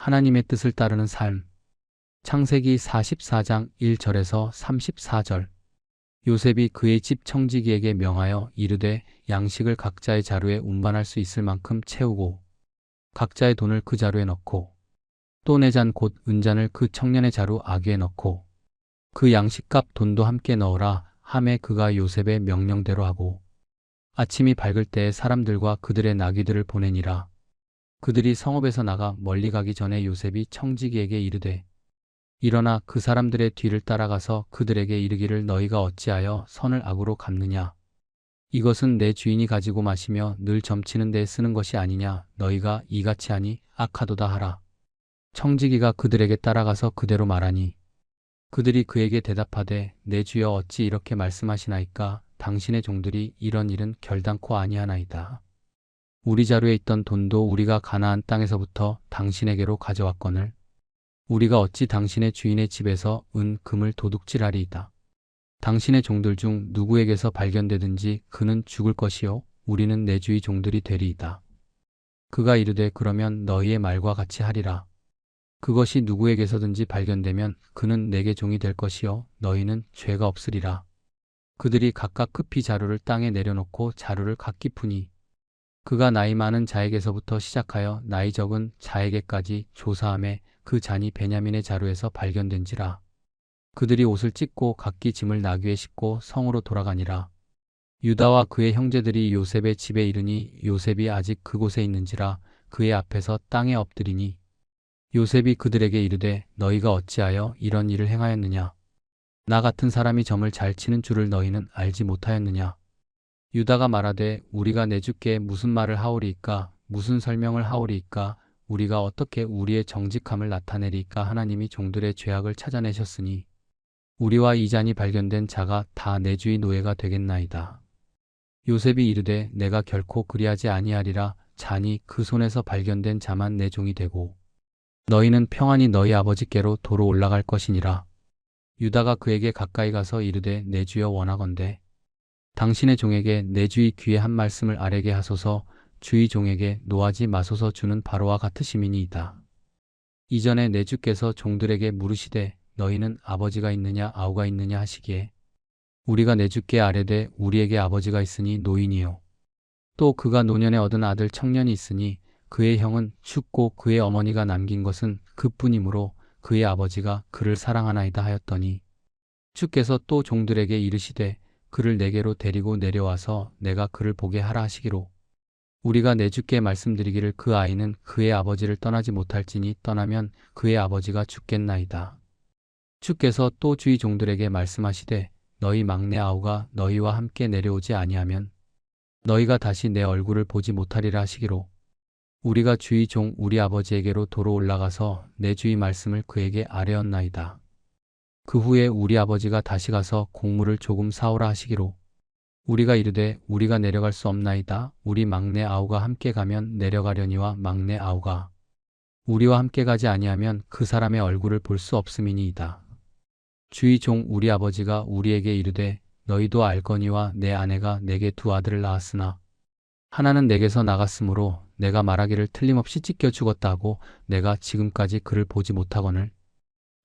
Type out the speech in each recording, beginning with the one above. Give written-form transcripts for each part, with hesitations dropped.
하나님의 뜻을 따르는 삶. 창세기 44장 1절에서 34절. 요셉이 그의 집 청지기에게 명하여 이르되 양식을 각자의 자루에 운반할 수 있을 만큼 채우고 각자의 돈을 그 자루에 넣고 또 내 잔 곧 은잔을 그 청년의 자루 아귀에 넣고 그 양식값 돈도 함께 넣으라 하매 그가 요셉의 명령대로 하고 아침이 밝을 때에 사람들과 그들의 나귀들을 보내니라. 그들이 성읍에서 나가 멀리 가기 전에 요셉이 청지기에게 이르되 일어나 그 사람들의 뒤를 따라가서 그들에게 이르기를 너희가 어찌하여 선을 악으로 갚느냐. 이것은 내 주인이 가지고 마시며 늘 점치는 데에 쓰는 것이 아니냐. 너희가 이같이 하니 악하도다 하라. 청지기가 그들에게 따라가서 그대로 말하니 그들이 그에게 대답하되 내 주여 어찌 이렇게 말씀하시나이까. 당신의 종들이 이런 일은 결단코 아니하나이다. 우리 자루에 있던 돈도 우리가 가나안 땅에서부터 당신에게로 가져왔거늘 우리가 어찌 당신의 주인의 집에서 은 금을 도둑질하리이다. 당신의 종들 중 누구에게서 발견되든지 그는 죽을 것이요 우리는 내 주의 종들이 되리이다. 그가 이르되 그러면 너희의 말과 같이 하리라. 그것이 누구에게서든지 발견되면 그는 내게 종이 될 것이요 너희는 죄가 없으리라. 그들이 각각 급히 자루를 땅에 내려놓고 자루를 각기 푸니 그가 나이 많은 자에게서부터 시작하여 나이 적은 자에게까지 조사하매 그 잔이 베냐민의 자루에서 발견된지라. 그들이 옷을 찢고 각기 짐을 나귀에 싣고 성으로 돌아가니라. 유다와 그의 형제들이 요셉의 집에 이르니 요셉이 아직 그곳에 있는지라 그의 앞에서 땅에 엎드리니 요셉이 그들에게 이르되 너희가 어찌하여 이런 일을 행하였느냐. 나 같은 사람이 점을 잘 치는 줄을 너희는 알지 못하였느냐. 유다가 말하되 우리가 내 주께 무슨 말을 하오리이까. 무슨 설명을 하오리이까. 우리가 어떻게 우리의 정직함을 나타내리이까. 하나님이 종들의 죄악을 찾아내셨으니 우리와 이 잔이 발견된 자가 다 내 주의 노예가 되겠나이다. 요셉이 이르되 내가 결코 그리하지 아니하리라. 잔이 그 손에서 발견된 자만 내 종이 되고 너희는 평안히 너희 아버지께로 도로 올라갈 것이니라. 유다가 그에게 가까이 가서 이르되 내 주여 원하건대 당신의 종에게 내 주의 귀에 한 말씀을 아뢰게 하소서. 주의 종에게 노하지 마소서. 주는 바로와 같으심이니이다. 이전에 내 주께서 종들에게 물으시되 너희는 아버지가 있느냐 아우가 있느냐 하시기에 우리가 내 주께 아뢰되 우리에게 아버지가 있으니 노인이요 또 그가 노년에 얻은 아들 청년이 있으니 그의 형은 죽고 그의 어머니가 남긴 것은 그뿐이므로 그의 아버지가 그를 사랑하나이다 하였더니 주께서 또 종들에게 이르시되 그를 내게로 데리고 내려와서 내가 그를 보게 하라 하시기로 우리가 내 주께 말씀드리기를 그 아이는 그의 아버지를 떠나지 못할지니 떠나면 그의 아버지가 죽겠나이다. 주께서 또 주의 종들에게 말씀하시되 너희 막내 아우가 너희와 함께 내려오지 아니하면 너희가 다시 내 얼굴을 보지 못하리라 하시기로 우리가 주의 종 우리 아버지에게로 도로 올라가서 내 주의 말씀을 그에게 아뢰었나이다. 그 후에 우리 아버지가 다시 가서 곡물을 조금 사오라 하시기로 우리가 이르되 우리가 내려갈 수 없나이다. 우리 막내 아우가 함께 가면 내려가려니와 막내 아우가 우리와 함께 가지 아니하면 그 사람의 얼굴을 볼 수 없음이니이다. 주의 종 우리 아버지가 우리에게 이르되 너희도 알거니와 내 아내가 내게 두 아들을 낳았으나 하나는 내게서 나갔으므로 내가 말하기를 틀림없이 찢겨 죽었다 하고 내가 지금까지 그를 보지 못하거늘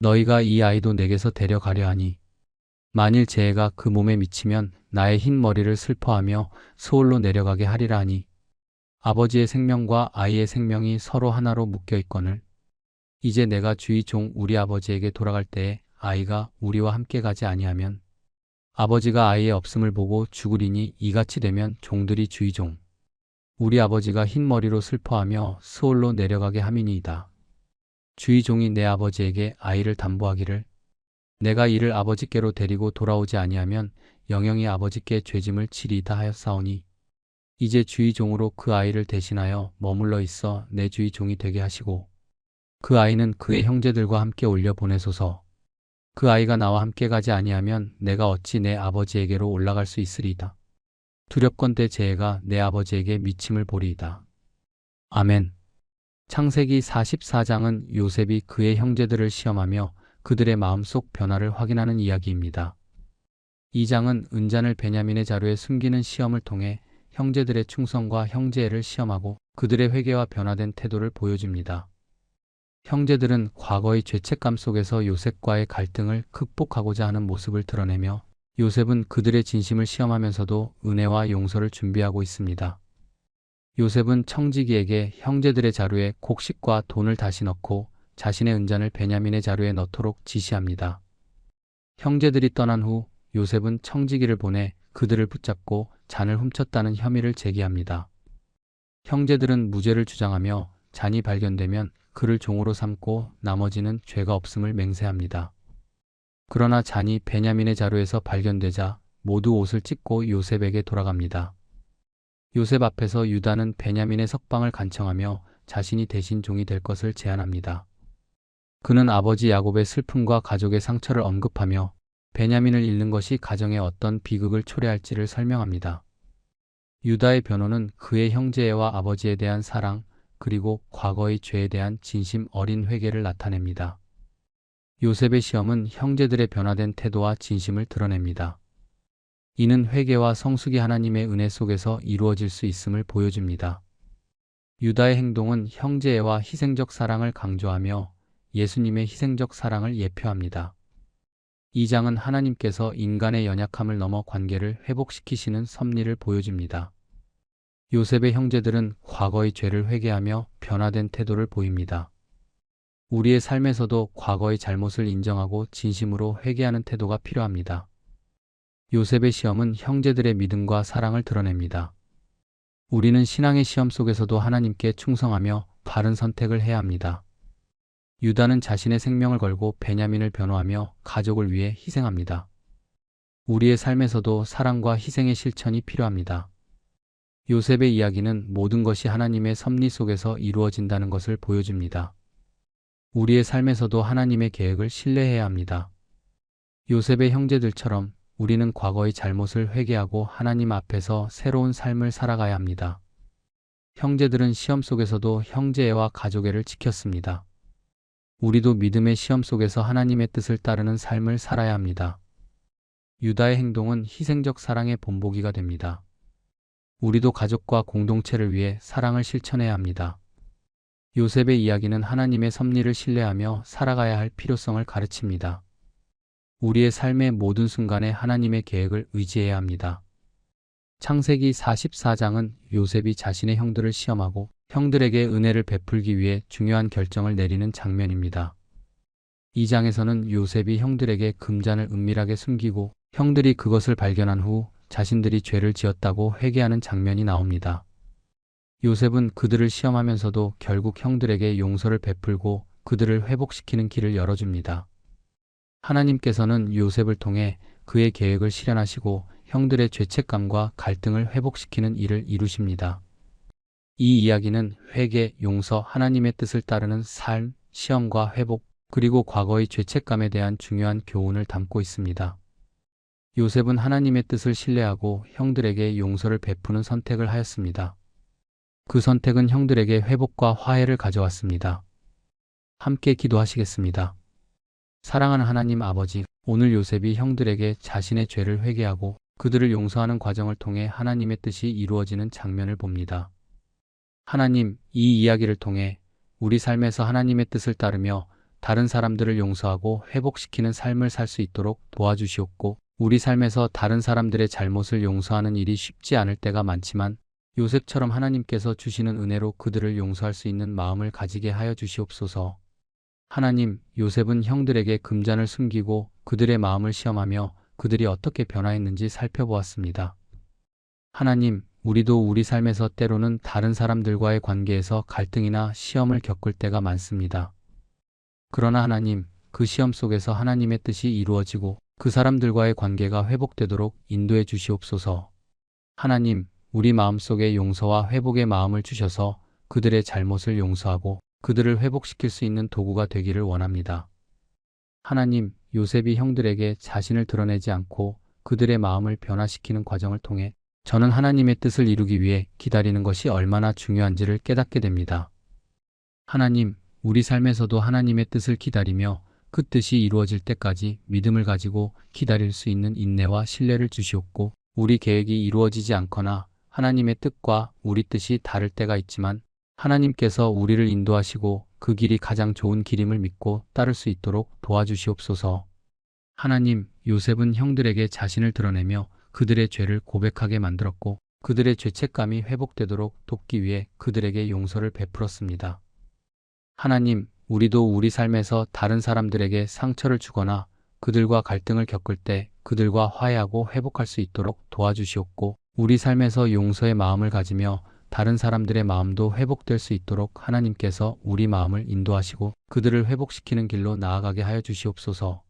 너희가 이 아이도 내게서 데려가려 하니 만일 재해가 그 몸에 미치면 나의 흰 머리를 슬퍼하며 소홀로 내려가게 하리라 하니 아버지의 생명과 아이의 생명이 서로 하나로 묶여 있거늘 이제 내가 주의 종 우리 아버지에게 돌아갈 때에 아이가 우리와 함께 가지 아니하면 아버지가 아이의 없음을 보고 죽으리니 이같이 되면 종들이 주의 종 우리 아버지가 흰 머리로 슬퍼하며 스올로 내려가게 함이니이다. 주의 종이 내 아버지에게 아이를 담보하기를 내가 이를 아버지께로 데리고 돌아오지 아니하면 영영이 아버지께 죄짐을 치리이다 하였사오니 이제 주의 종으로 그 아이를 대신하여 머물러 있어 내 주의 종이 되게 하시고 그 아이는 그의 형제들과 함께 올려 보내소서. 그 아이가 나와 함께 가지 아니하면 내가 어찌 내 아버지에게로 올라갈 수 있으리이다. 두렵건대 재해가 내 아버지에게 미침을 보리이다. 아멘. 창세기 44장은 요셉이 그의 형제들을 시험하며 그들의 마음속 변화를 확인하는 이야기입니다. 이 장은 은잔을 베냐민의 자루에 숨기는 시험을 통해 형제들의 충성과 형제애를 시험하고 그들의 회개와 변화된 태도를 보여줍니다. 형제들은 과거의 죄책감 속에서 요셉과의 갈등을 극복하고자 하는 모습을 드러내며 요셉은 그들의 진심을 시험하면서도 은혜와 용서를 준비하고 있습니다. 요셉은 청지기에게 형제들의 자루에 곡식과 돈을 다시 넣고 자신의 은잔을 베냐민의 자루에 넣도록 지시합니다. 형제들이 떠난 후 요셉은 청지기를 보내 그들을 붙잡고 잔을 훔쳤다는 혐의를 제기합니다. 형제들은 무죄를 주장하며 잔이 발견되면 그를 종으로 삼고 나머지는 죄가 없음을 맹세합니다. 그러나 잔이 베냐민의 자루에서 발견되자 모두 옷을 찢고 요셉에게 돌아갑니다. 요셉 앞에서 유다는 베냐민의 석방을 간청하며 자신이 대신 종이 될 것을 제안합니다. 그는 아버지 야곱의 슬픔과 가족의 상처를 언급하며 베냐민을 잃는 것이 가정에 어떤 비극을 초래할지를 설명합니다. 유다의 변호는 그의 형제와 아버지에 대한 사랑, 그리고 과거의 죄에 대한 진심 어린 회개를 나타냅니다. 요셉의 시험은 형제들의 변화된 태도와 진심을 드러냅니다. 이는 회개와 성숙이 하나님의 은혜 속에서 이루어질 수 있음을 보여줍니다. 유다의 행동은 형제애와 희생적 사랑을 강조하며 예수님의 희생적 사랑을 예표합니다. 이 장은 하나님께서 인간의 연약함을 넘어 관계를 회복시키시는 섭리를 보여줍니다. 요셉의 형제들은 과거의 죄를 회개하며 변화된 태도를 보입니다. 우리의 삶에서도 과거의 잘못을 인정하고 진심으로 회개하는 태도가 필요합니다. 요셉의 시험은 형제들의 믿음과 사랑을 드러냅니다. 우리는 신앙의 시험 속에서도 하나님께 충성하며 바른 선택을 해야 합니다. 유다는 자신의 생명을 걸고 베냐민을 변호하며 가족을 위해 희생합니다. 우리의 삶에서도 사랑과 희생의 실천이 필요합니다. 요셉의 이야기는 모든 것이 하나님의 섭리 속에서 이루어진다는 것을 보여줍니다. 우리의 삶에서도 하나님의 계획을 신뢰해야 합니다. 요셉의 형제들처럼 우리는 과거의 잘못을 회개하고 하나님 앞에서 새로운 삶을 살아가야 합니다. 형제들은 시험 속에서도 형제애와 가족애를 지켰습니다. 우리도 믿음의 시험 속에서 하나님의 뜻을 따르는 삶을 살아야 합니다. 유다의 행동은 희생적 사랑의 본보기가 됩니다. 우리도 가족과 공동체를 위해 사랑을 실천해야 합니다. 요셉의 이야기는 하나님의 섭리를 신뢰하며 살아가야 할 필요성을 가르칩니다. 우리의 삶의 모든 순간에 하나님의 계획을 의지해야 합니다. 창세기 44장은 요셉이 자신의 형들을 시험하고 형들에게 은혜를 베풀기 위해 중요한 결정을 내리는 장면입니다. 이 장에서는 요셉이 형들에게 금잔을 은밀하게 숨기고 형들이 그것을 발견한 후 자신들이 죄를 지었다고 회개하는 장면이 나옵니다. 요셉은 그들을 시험하면서도 결국 형들에게 용서를 베풀고 그들을 회복시키는 길을 열어줍니다. 하나님께서는 요셉을 통해 그의 계획을 실현하시고 형들의 죄책감과 갈등을 회복시키는 일을 이루십니다. 이 이야기는 회개, 용서, 하나님의 뜻을 따르는 삶, 시험과 회복, 그리고 과거의 죄책감에 대한 중요한 교훈을 담고 있습니다. 요셉은 하나님의 뜻을 신뢰하고 형들에게 용서를 베푸는 선택을 하였습니다. 그 선택은 형들에게 회복과 화해를 가져왔습니다. 함께 기도하시겠습니다. 사랑하는 하나님 아버지, 오늘 요셉이 형들에게 자신의 죄를 회개하고 그들을 용서하는 과정을 통해 하나님의 뜻이 이루어지는 장면을 봅니다. 하나님, 이 이야기를 통해 우리 삶에서 하나님의 뜻을 따르며 다른 사람들을 용서하고 회복시키는 삶을 살 수 있도록 도와주시옵고, 우리 삶에서 다른 사람들의 잘못을 용서하는 일이 쉽지 않을 때가 많지만 요셉처럼 하나님께서 주시는 은혜로 그들을 용서할 수 있는 마음을 가지게 하여 주시옵소서. 하나님, 요셉은 형들에게 금잔을 숨기고 그들의 마음을 시험하며 그들이 어떻게 변화했는지 살펴보았습니다. 하나님, 우리도 우리 삶에서 때로는 다른 사람들과의 관계에서 갈등이나 시험을 겪을 때가 많습니다. 그러나 하나님, 그 시험 속에서 하나님의 뜻이 이루어지고 그 사람들과의 관계가 회복되도록 인도해 주시옵소서. 하나님, 우리 마음속에 용서와 회복의 마음을 주셔서 그들의 잘못을 용서하고 그들을 회복시킬 수 있는 도구가 되기를 원합니다. 하나님, 요셉이 형들에게 자신을 드러내지 않고 그들의 마음을 변화시키는 과정을 통해 저는 하나님의 뜻을 이루기 위해 기다리는 것이 얼마나 중요한지를 깨닫게 됩니다. 하나님, 우리 삶에서도 하나님의 뜻을 기다리며 그 뜻이 이루어질 때까지 믿음을 가지고 기다릴 수 있는 인내와 신뢰를 주시옵고, 우리 계획이 이루어지지 않거나 하나님의 뜻과 우리 뜻이 다를 때가 있지만 하나님께서 우리를 인도하시고 그 길이 가장 좋은 길임을 믿고 따를 수 있도록 도와주시옵소서. 하나님, 요셉은 형들에게 자신을 드러내며 그들의 죄를 고백하게 만들었고 그들의 죄책감이 회복되도록 돕기 위해 그들에게 용서를 베풀었습니다. 하나님, 우리도 우리 삶에서 다른 사람들에게 상처를 주거나 그들과 갈등을 겪을 때 그들과 화해하고 회복할 수 있도록 도와주시옵고 우리 삶에서 용서의 마음을 가지며 다른 사람들의 마음도 회복될 수 있도록 하나님께서 우리 마음을 인도하시고 그들을 회복시키는 길로 나아가게 하여 주시옵소서.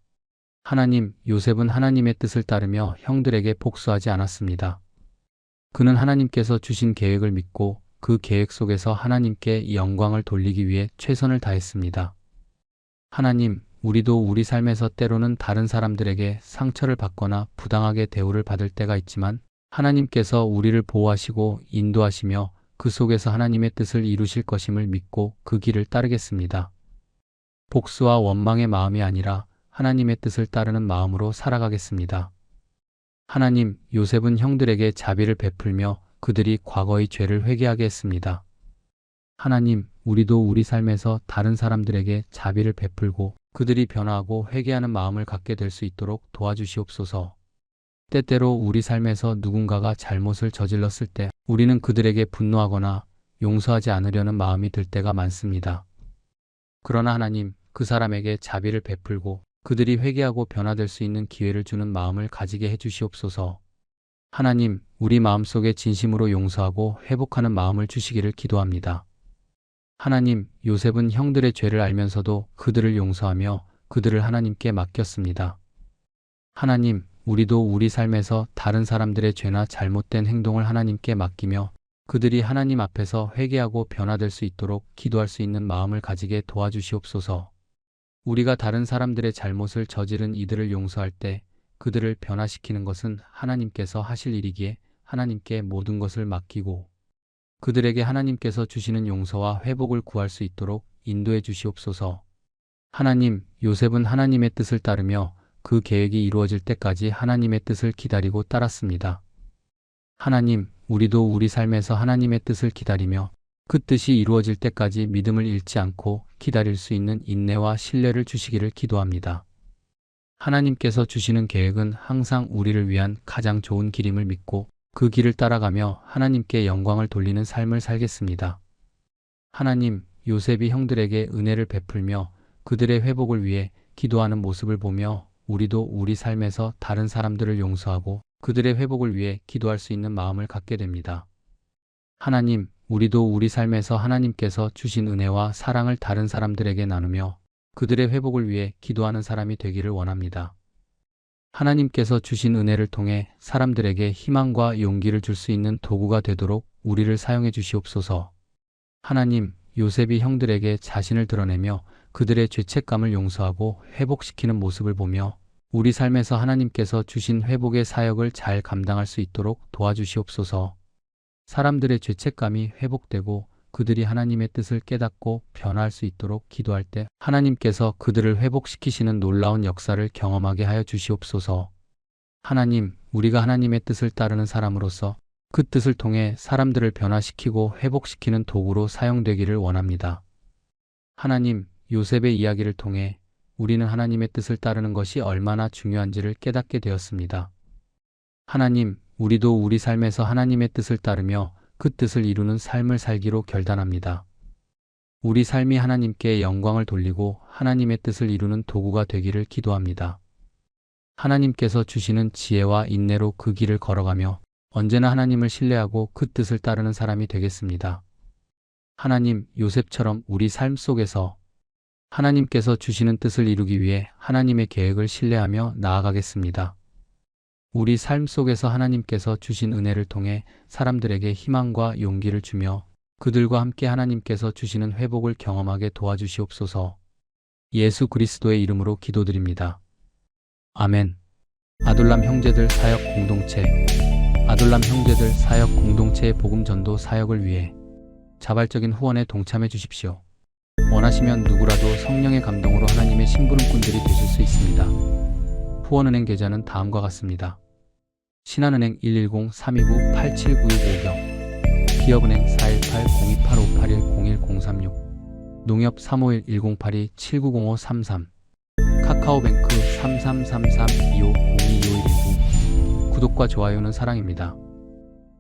하나님, 요셉은 하나님의 뜻을 따르며 형들에게 복수하지 않았습니다. 그는 하나님께서 주신 계획을 믿고 그 계획 속에서 하나님께 영광을 돌리기 위해 최선을 다했습니다. 하나님, 우리도 우리 삶에서 때로는 다른 사람들에게 상처를 받거나 부당하게 대우를 받을 때가 있지만 하나님께서 우리를 보호하시고 인도하시며 그 속에서 하나님의 뜻을 이루실 것임을 믿고 그 길을 따르겠습니다. 복수와 원망의 마음이 아니라 하나님의 뜻을 따르는 마음으로 살아가겠습니다. 하나님, 요셉은 형들에게 자비를 베풀며 그들이 과거의 죄를 회개하게 했습니다. 하나님, 우리도 우리 삶에서 다른 사람들에게 자비를 베풀고 그들이 변화하고 회개하는 마음을 갖게 될 수 있도록 도와주시옵소서. 때때로 우리 삶에서 누군가가 잘못을 저질렀을 때 우리는 그들에게 분노하거나 용서하지 않으려는 마음이 들 때가 많습니다. 그러나 하나님, 그 사람에게 자비를 베풀고 그들이 회개하고 변화될 수 있는 기회를 주는 마음을 가지게 해주시옵소서. 하나님, 우리 마음속에 진심으로 용서하고 회복하는 마음을 주시기를 기도합니다. 하나님, 요셉은 형들의 죄를 알면서도 그들을 용서하며 그들을 하나님께 맡겼습니다. 하나님, 우리도 우리 삶에서 다른 사람들의 죄나 잘못된 행동을 하나님께 맡기며 그들이 하나님 앞에서 회개하고 변화될 수 있도록 기도할 수 있는 마음을 가지게 도와주시옵소서. 우리가 다른 사람들의 잘못을 저지른 이들을 용서할 때 그들을 변화시키는 것은 하나님께서 하실 일이기에 하나님께 모든 것을 맡기고 그들에게 하나님께서 주시는 용서와 회복을 구할 수 있도록 인도해 주시옵소서. 하나님, 요셉은 하나님의 뜻을 따르며 그 계획이 이루어질 때까지 하나님의 뜻을 기다리고 따랐습니다. 하나님, 우리도 우리 삶에서 하나님의 뜻을 기다리며 그 뜻이 이루어질 때까지 믿음을 잃지 않고 기다릴 수 있는 인내와 신뢰를 주시기를 기도합니다. 하나님께서 주시는 계획은 항상 우리를 위한 가장 좋은 길임을 믿고 그 길을 따라가며 하나님께 영광을 돌리는 삶을 살겠습니다. 하나님, 요셉이 형들에게 은혜를 베풀며 그들의 회복을 위해 기도하는 모습을 보며 우리도 우리 삶에서 다른 사람들을 용서하고 그들의 회복을 위해 기도할 수 있는 마음을 갖게 됩니다. 하나님, 우리도 우리 삶에서 하나님께서 주신 은혜와 사랑을 다른 사람들에게 나누며 그들의 회복을 위해 기도하는 사람이 되기를 원합니다. 하나님께서 주신 은혜를 통해 사람들에게 희망과 용기를 줄 수 있는 도구가 되도록 우리를 사용해 주시옵소서. 하나님, 요셉이 형들에게 자신을 드러내며 그들의 죄책감을 용서하고 회복시키는 모습을 보며 우리 삶에서 하나님께서 주신 회복의 사역을 잘 감당할 수 있도록 도와주시옵소서. 사람들의 죄책감이 회복되고 그들이 하나님의 뜻을 깨닫고 변화할 수 있도록 기도할 때 하나님께서 그들을 회복시키시는 놀라운 역사를 경험하게 하여 주시옵소서. 하나님, 우리가 하나님의 뜻을 따르는 사람으로서 그 뜻을 통해 사람들을 변화시키고 회복시키는 도구로 사용되기를 원합니다. 하나님, 요셉의 이야기를 통해 우리는 하나님의 뜻을 따르는 것이 얼마나 중요한지를 깨닫게 되었습니다. 하나님, 우리도 우리 삶에서 하나님의 뜻을 따르며 그 뜻을 이루는 삶을 살기로 결단합니다. 우리 삶이 하나님께 영광을 돌리고 하나님의 뜻을 이루는 도구가 되기를 기도합니다. 하나님께서 주시는 지혜와 인내로 그 길을 걸어가며 언제나 하나님을 신뢰하고 그 뜻을 따르는 사람이 되겠습니다. 하나님, 요셉처럼 우리 삶 속에서 하나님께서 주시는 뜻을 이루기 위해 하나님의 계획을 신뢰하며 나아가겠습니다. 우리 삶 속에서 하나님께서 주신 은혜를 통해 사람들에게 희망과 용기를 주며 그들과 함께 하나님께서 주시는 회복을 경험하게 도와주시옵소서. 예수 그리스도의 이름으로 기도드립니다. 아멘. 아둘람 형제들 사역 공동체. 아둘람 형제들 사역 공동체의 복음 전도 사역을 위해 자발적인 후원에 동참해 주십시오. 원하시면 누구라도 성령의 감동으로 하나님의 심부름꾼들이 되실 수 있습니다. 후원은행 계좌는 다음과 같습니다. 신한은행 110-329-8796 기업은행 418-028581-01036 농협 351-1082-790533 카카오뱅크 3333-2502-2519 구독과 좋아요는 사랑입니다.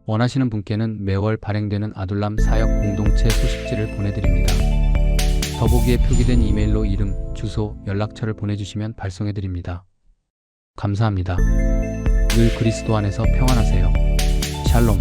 원하시는 분께는 매월 발행되는 아둘람 사역 공동체 소식지를 보내드립니다. 더보기에 표기된 이메일로 이름, 주소, 연락처를 보내주시면 발송해드립니다. 감사합니다. 늘 그리스도 안에서 평안하세요. 샬롬.